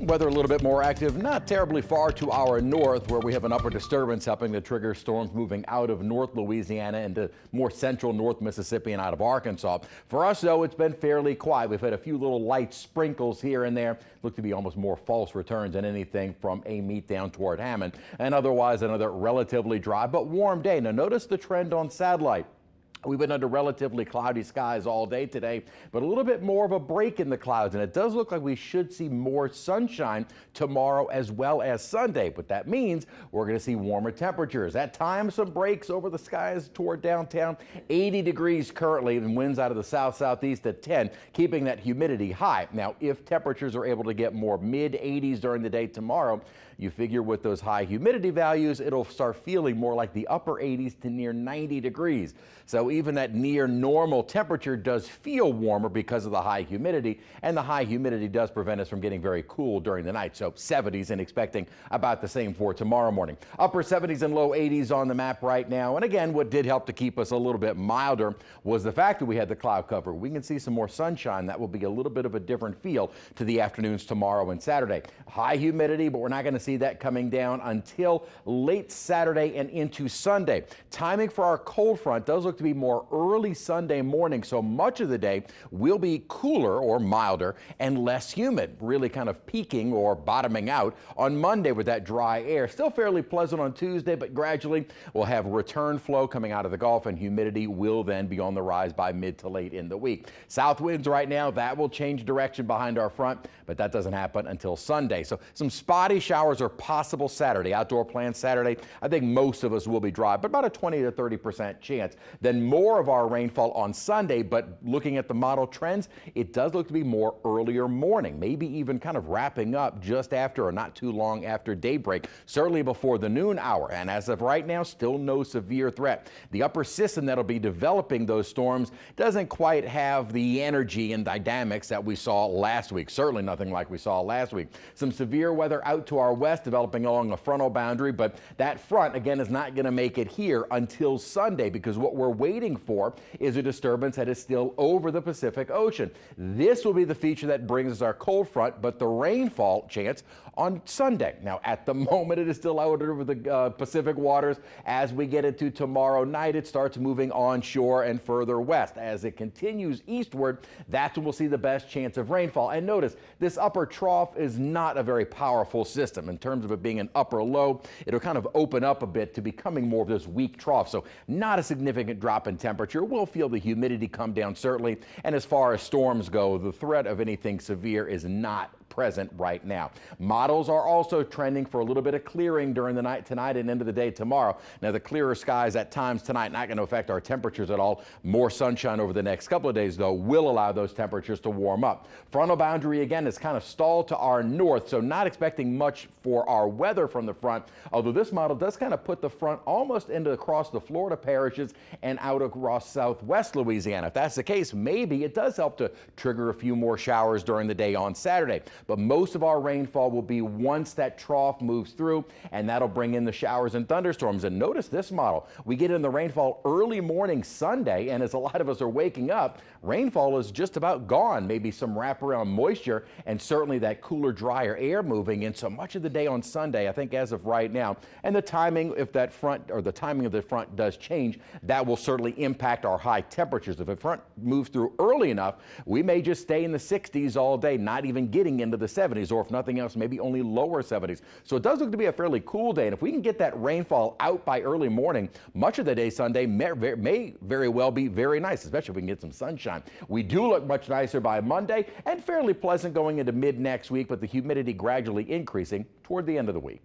Weather a little bit more active, not terribly far to our north, where we have an upper disturbance helping to trigger storms moving out of North Louisiana into more central North Mississippi and out of Arkansas. For us, though, it's been fairly quiet. We've had a few little light sprinkles here and there. Look to be almost more false returns than anything from Amite down toward Hammond. And otherwise, another relatively dry but warm day. Now, notice the trend on satellite. We've been under relatively cloudy skies all day today, but a little bit more of a break in the clouds, and it does look like we should see more sunshine tomorrow as well as Sunday. But that means we're going to see warmer temperatures. At times, some breaks over the skies toward downtown. 80 degrees currently, and winds out of the south-southeast at 10, keeping that humidity high. Now, if temperatures are able to get more mid-80s during the day tomorrow, you figure with those high humidity values, it'll start feeling more like the upper 80s to near 90 degrees. So even that near normal temperature does feel warmer because of the high humidity, and the high humidity does prevent us from getting very cool during the night. So 70s, and expecting about the same for tomorrow morning. Upper 70s and low 80s on the map right now. And again, what did help to keep us a little bit milder was the fact that we had the cloud cover. We can see some more sunshine. That will be a little bit of a different feel to the afternoons tomorrow and Saturday. High humidity, but we're not going to see that coming down until late Saturday and into Sunday. Timing for our cold front does look to be more early Sunday morning, so much of the day will be cooler or milder and less humid, really kind of peaking or bottoming out on Monday with that dry air. Still fairly pleasant on Tuesday, but gradually we'll have return flow coming out of the Gulf, and humidity will then be on the rise by mid to late in the week. South winds right now, that will change direction behind our front, but that doesn't happen until Sunday. So some spotty showers are possible Saturday. Outdoor plans Saturday, I think most of us will be dry, but about a 20 to 30% chance. Then more of our rainfall on Sunday, but looking at the model trends, it does look to be more earlier morning, maybe even kind of wrapping up just after or not too long after daybreak, certainly before the noon hour. And as of right now, still no severe threat. The upper system that'll be developing those storms doesn't quite have the energy and dynamics that we saw last week. Certainly nothing like we saw last week. Some severe weather out to our west developing along a frontal boundary, but that front again is not going to make it here until Sunday, because what we're waiting for is a disturbance that is still over the Pacific Ocean. This will be the feature that brings us our cold front, but the rainfall chance on Sunday. Now, at the moment, it is still out over the Pacific waters. As we get into tomorrow night, it starts moving onshore and further west. As it continues eastward, that's when we'll see the best chance of rainfall. And notice, this upper trough is not a very powerful system. In terms of it being an upper low, it'll kind of open up a bit to becoming more of this weak trough. So not a significant drop in temperature. We'll feel the humidity come down certainly. And as far as storms go, the threat of anything severe is not present right now. Models are also trending for a little bit of clearing during the night tonight and into the day tomorrow. Now, the clearer skies at times tonight not going to affect our temperatures at all. More sunshine over the next couple of days, though, will allow those temperatures to warm up. Frontal boundary again is kind of stalled to our north, so not expecting much for our weather from the front, although this model does kind of put the front almost into across the Florida parishes and out across southwest Louisiana. If that's the case, maybe it does help to trigger a few more showers during the day on Saturday. But most of our rainfall will be once that trough moves through, and that'll bring in the showers and thunderstorms. And notice this model. We get in the rainfall early morning Sunday, and as a lot of us are waking up, rainfall is just about gone. Maybe some wraparound moisture, and certainly that cooler, drier air moving in so much of the day on Sunday, I think as of right now. And the timing, if that front or the timing of the front does change, that will certainly impact our high temperatures. If the front moves through early enough, we may just stay in the 60s all day, not even getting into the 70s, or if nothing else, maybe only lower 70s. So it does look to be a fairly cool day. And if we can get that rainfall out by early morning, much of the day Sunday may very well be very nice, especially if we can get some sunshine. We do look much nicer by Monday and fairly pleasant going into mid next week, but the humidity gradually increasing toward the end of the week.